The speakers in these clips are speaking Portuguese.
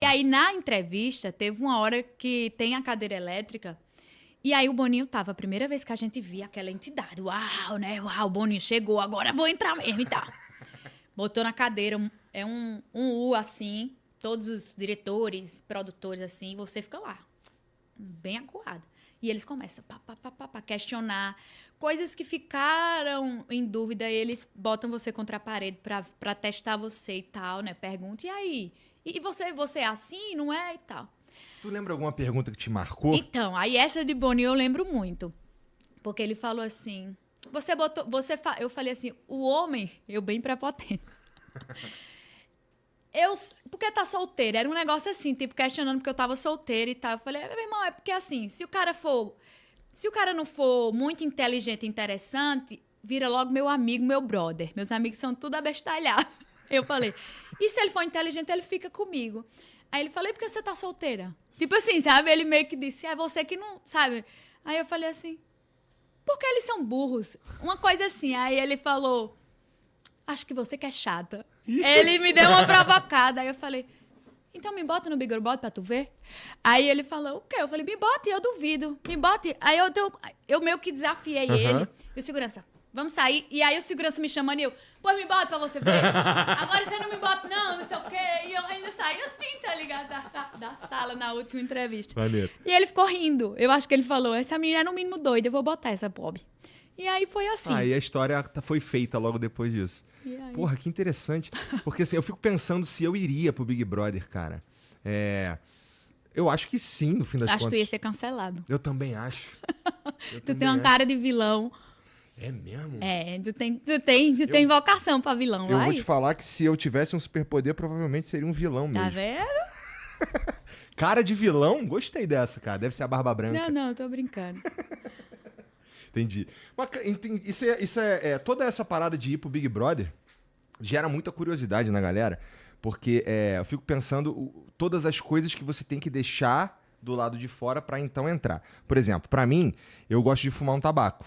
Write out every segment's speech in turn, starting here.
E aí, na entrevista, teve uma hora que tem a cadeira elétrica. E aí, o Boninho tava. A primeira vez que a gente via aquela entidade. Uau, né? Uau, o Boninho chegou, agora vou entrar mesmo e tal. Botou na cadeira, um U assim. Todos os diretores, produtores assim. E você fica lá, bem acuado. E eles começam a questionar coisas que ficaram em dúvida. Eles botam você contra a parede pra testar você e tal, né? Pergunta, e aí? E você é assim, não é? E tal. Tu lembra alguma pergunta que te marcou? Então, aí essa de Boninho eu lembro muito. Porque ele falou assim... Eu falei assim, o homem... Eu bem prepotente. Por que tá solteiro? Era um negócio assim, tipo, questionando porque eu tava solteira e tal. Eu falei, meu irmão, é porque assim, se o cara não for muito inteligente e interessante, vira logo meu amigo, meu brother. Meus amigos são tudo abestalhados. Eu falei, e se ele for inteligente, ele fica comigo. Aí ele falou, e por que você tá solteira? Tipo assim, sabe? Ele meio que disse, é você que não, sabe? Aí eu falei assim, porque eles são burros. Uma coisa assim. Aí ele falou, acho que você que é chata. Ele me deu uma provocada. Aí eu falei, então me bota no Big Brother pra tu ver. Aí ele falou, o quê? Eu falei, me bote, eu duvido. Me bote. Aí eu meio que desafiei ele. E o segurança, vamos sair. E aí o segurança me chamando e eu, pois me bota pra você ver. Agora você não me bota não sei o quê. E eu ainda saí assim, tá ligado? Da sala na última entrevista. Maneiro. E ele ficou rindo. Eu acho que ele falou, essa menina é no mínimo doida, eu vou botar essa pobre. E aí foi assim. Aí a história foi feita logo depois disso. Porra, que interessante. Porque assim, eu fico pensando se eu iria pro Big Brother, cara. Eu acho que sim, no fim das contas. Acho que tu ia ser cancelado. Eu também acho. Tu tem uma cara de vilão. É mesmo? É, tu tem vocação pra vilão, Eu vai. vou te falar que se eu tivesse um superpoder, provavelmente seria um vilão mesmo. Tá vendo? Cara de vilão? Gostei dessa, cara. Deve ser a Barba Branca. Não, eu tô brincando. Entendi. Mas toda essa parada de ir pro Big Brother gera muita curiosidade na galera, porque eu fico pensando todas as coisas que você tem que deixar do lado de fora pra então entrar. Por exemplo, pra mim, eu gosto de fumar um tabaco.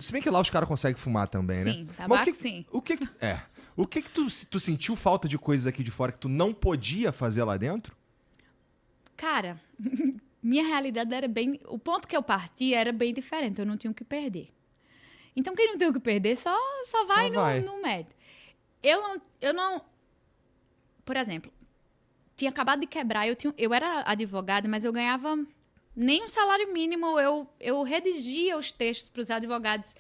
Se bem que lá os caras conseguem fumar também, né? Sim, tabaco sim. O que tu sentiu falta de coisas aqui de fora que tu não podia fazer lá dentro? Cara, minha realidade era bem... O ponto que eu parti era bem diferente, eu não tinha o que perder. Então, quem não tem o que perder, só vai no médico. Eu não... Por exemplo, tinha acabado de quebrar, eu era advogada, mas eu ganhava nem um salário mínimo. Eu redigia os textos para os advogados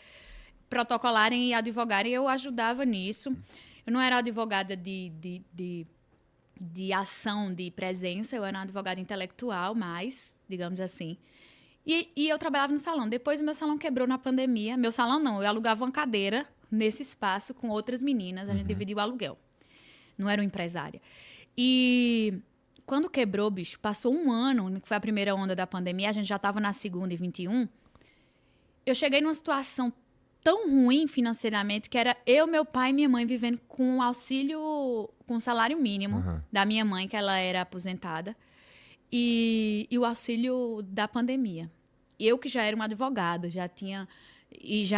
protocolarem e advogarem, eu ajudava nisso. Eu não era advogada de ação, de presença, eu era uma advogada intelectual, mais, digamos assim. E eu trabalhava no salão. Depois o meu salão quebrou na pandemia. Meu salão não, eu alugava uma cadeira nesse espaço com outras meninas, a gente dividia o aluguel. Não era uma empresária. E quando quebrou, bicho, passou um ano, que foi a primeira onda da pandemia, a gente já estava na segunda e 21. Eu cheguei numa situação tão ruim financeiramente que era eu, meu pai e minha mãe vivendo com auxílio, com salário mínimo da minha mãe, que ela era aposentada, e o auxílio da pandemia. Eu, que já era uma advogada, já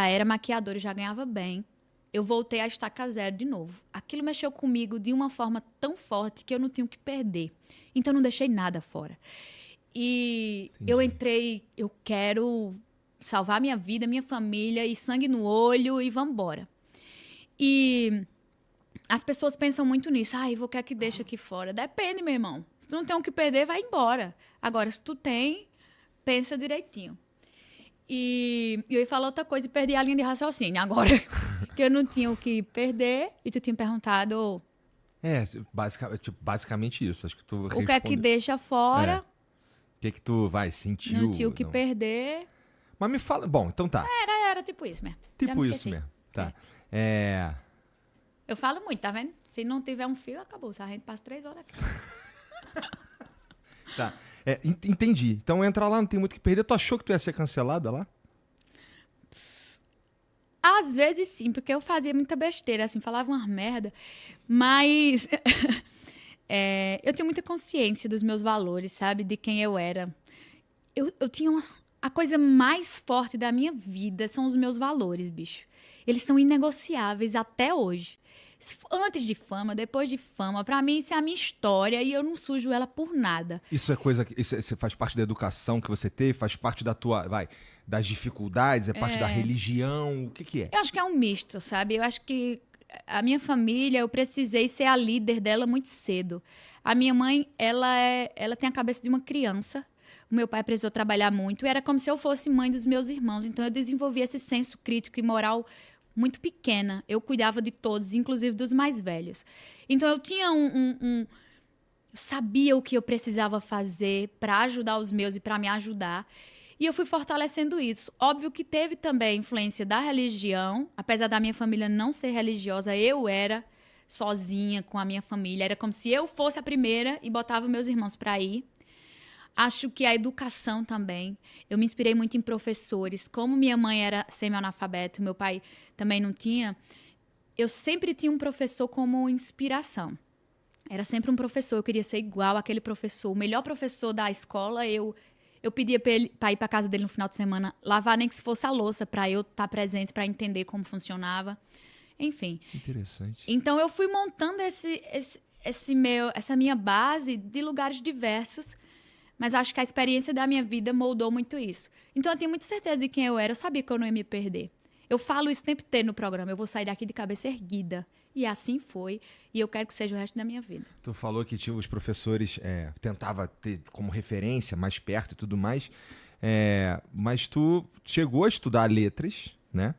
era maquiadora, já ganhava bem, eu voltei a estaca zero de novo. Aquilo mexeu comigo de uma forma tão forte que eu não tinha o que perder. Então, eu não deixei nada fora. E eu entrei, eu quero salvar minha vida, minha família, e sangue no olho, e vambora. E as pessoas pensam muito nisso. Vou quer que deixa aqui fora. Depende, meu irmão. Se tu não tem o que perder, vai embora. Agora, se tu tem, pensa direitinho. E eu ia falar outra coisa e perdi a linha de raciocínio. Agora, que eu não tinha o que perder, e tu tinha perguntado... Basicamente isso. Acho que tu o que é que deixa fora. O que é que tu sentiu? Não tinha o que perder. Mas me fala... Bom, então tá. Era tipo isso mesmo. Tipo isso mesmo. Tá. Eu falo muito, tá vendo? Se não tiver um fio, acabou. A gente passa 3 horas aqui. Tá. Entendi. Então entra lá, não tem muito o que perder. Tu achou que tu ia ser cancelada lá? Às vezes sim, porque eu fazia muita besteira, assim, falava umas merda. Mas eu tinha muita consciência dos meus valores, sabe? De quem eu era. Eu tinha a coisa mais forte da minha vida são os meus valores, bicho. Eles são inegociáveis até hoje. Antes de fama, depois de fama, pra mim isso é a minha história e eu não sujo ela por nada. Isso é coisa que isso faz parte da educação que você teve, faz parte da tua, das dificuldades, é parte da religião, o que que é? Eu acho que é um misto, sabe? Eu acho que a minha família, eu precisei ser a líder dela muito cedo. A minha mãe, ela tem a cabeça de uma criança. O meu pai precisou trabalhar muito. Era como se eu fosse mãe dos meus irmãos. Então, eu desenvolvi esse senso crítico e moral muito pequena. Eu cuidava de todos, inclusive dos mais velhos. Então, eu tinha eu sabia o que eu precisava fazer para ajudar os meus e para me ajudar. E eu fui fortalecendo isso. Óbvio que teve também a influência da religião. Apesar da minha família não ser religiosa, eu era sozinha com a minha família. Era como se eu fosse a primeira e botava meus irmãos para ir. Acho que a educação também. Eu me inspirei muito em professores. Como minha mãe era semi-analfabeta, meu pai também não tinha, eu sempre tinha um professor como inspiração. Era sempre um professor. Eu queria ser igual àquele professor. O melhor professor da escola, eu pedia para ir para casa dele no final de semana, lavar nem que se fosse a louça, para eu estar presente, para entender como funcionava. Enfim. Interessante. Então, eu fui montando essa minha base de lugares diversos, mas acho que a experiência da minha vida moldou muito isso. Então, eu tinha muita certeza de quem eu era. Eu sabia que eu não ia me perder. Eu falo isso o tempo inteiro no programa. Eu vou sair daqui de cabeça erguida. E assim foi. E eu quero que seja o resto da minha vida. Tu falou que os professores tentava ter como referência mais perto e tudo mais. Mas tu chegou a estudar letras, né?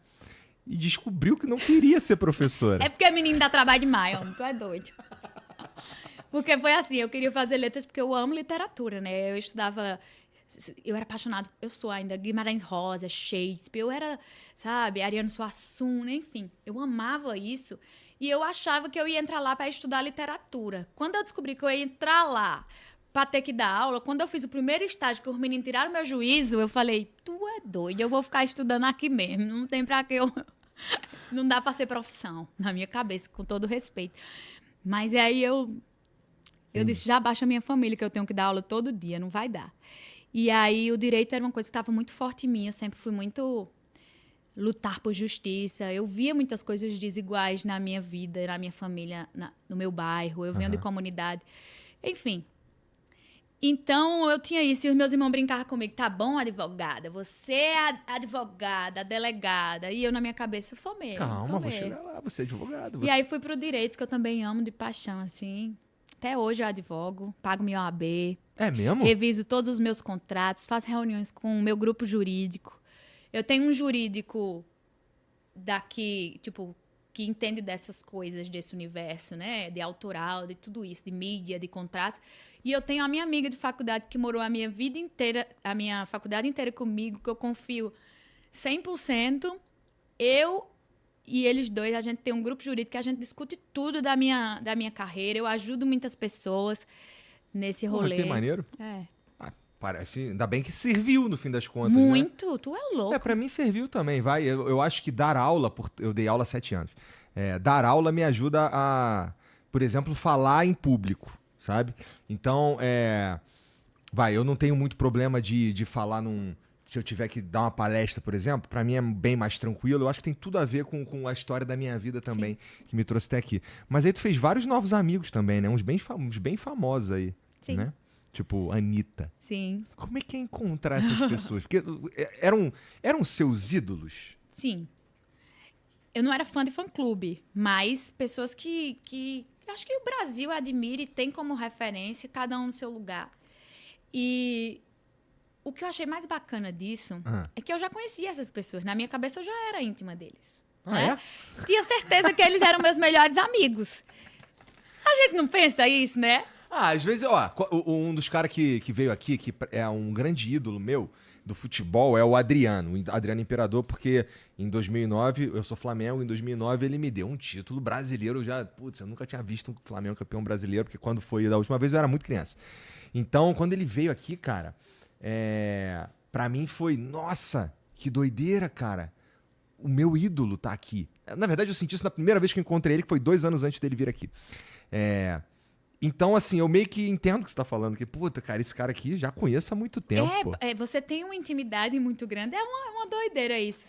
E descobriu que não queria ser professora. É porque a menina dá trabalho demais, homem. Tu é doido. Porque foi assim, eu queria fazer letras porque eu amo literatura, né? Eu estudava... Eu era apaixonada, eu sou ainda, Guimarães Rosa, Shakespeare, eu era, sabe, Ariano Suassuna, enfim. Eu amava isso e eu achava que eu ia entrar lá para estudar literatura. Quando eu descobri que eu ia entrar lá para ter que dar aula, quando eu fiz o primeiro estágio que os meninos tiraram meu juízo, eu falei, tu é doido, eu vou ficar estudando aqui mesmo, não tem para que eu... Não dá para ser profissão, na minha cabeça, com todo respeito. Mas aí eu disse, já baixa a minha família, que eu tenho que dar aula todo dia, não vai dar. E aí o direito era uma coisa que estava muito forte em mim. Eu sempre fui muito lutar por justiça. Eu via muitas coisas desiguais na minha vida, na minha família, no meu bairro. Eu venho de comunidade. Enfim. Então, eu tinha isso. E os meus irmãos brincavam comigo. Tá bom, advogada. Você é a advogada, a delegada. E eu, na minha cabeça, eu sou mesmo. Calma, vou chegar lá. Você é advogado. E aí fui pro direito, que eu também amo de paixão, assim. Até hoje eu advogo, pago minha OAB. É mesmo? Reviso todos os meus contratos, faço reuniões com o meu grupo jurídico. Eu tenho um jurídico daqui, tipo, que entende dessas coisas, desse universo, né? De autoral, de tudo isso, de mídia, de contratos. E eu tenho a minha amiga de faculdade que morou a minha vida inteira, a minha faculdade inteira comigo, que eu confio 100%. Eu e eles dois, a gente tem um grupo jurídico que a gente discute tudo da minha carreira. Eu ajudo muitas pessoas nesse rolê. Que maneiro. Parece, ainda bem que serviu no fim das contas. Muito, né? Tu é louco. Pra mim serviu também, vai. Eu acho que dar aula, eu dei aula há 7 anos. Dar aula me ajuda a, por exemplo, falar em público, sabe? Então, eu não tenho muito problema de falar se eu tiver que dar uma palestra, por exemplo, pra mim é bem mais tranquilo. Eu acho que tem tudo a ver com a história da minha vida também, sim, que me trouxe até aqui. Mas aí tu fez vários novos amigos também, né? Uns bem famosos aí, sim, né? Tipo, Anitta. Sim. Como é que é encontrar essas pessoas? Porque eram seus ídolos? Sim. Eu não era fã de fã-clube, mas pessoas que acho que o Brasil admira e tem como referência, cada um no seu lugar. E o que eu achei mais bacana disso é que eu já conhecia essas pessoas. Na minha cabeça, eu já era íntima deles. Né? Tinha certeza que eles eram meus melhores amigos. A gente não pensa isso, né? Às vezes, um dos caras que veio aqui, que é um grande ídolo meu do futebol, é o Adriano Imperador, porque em 2009, eu sou Flamengo, em 2009 ele me deu um título brasileiro. Eu nunca tinha visto um Flamengo campeão brasileiro, porque quando foi da última vez eu era muito criança. Então, quando ele veio aqui, cara, pra mim foi, nossa, que doideira, cara. O meu ídolo tá aqui. Na verdade, eu senti isso na primeira vez que eu encontrei ele, que foi 2 anos antes dele vir aqui. Então, assim, eu meio que entendo o que você tá falando. Que, puta, cara, esse cara aqui já conheço há muito tempo. Você tem uma intimidade muito grande. É uma doideira isso.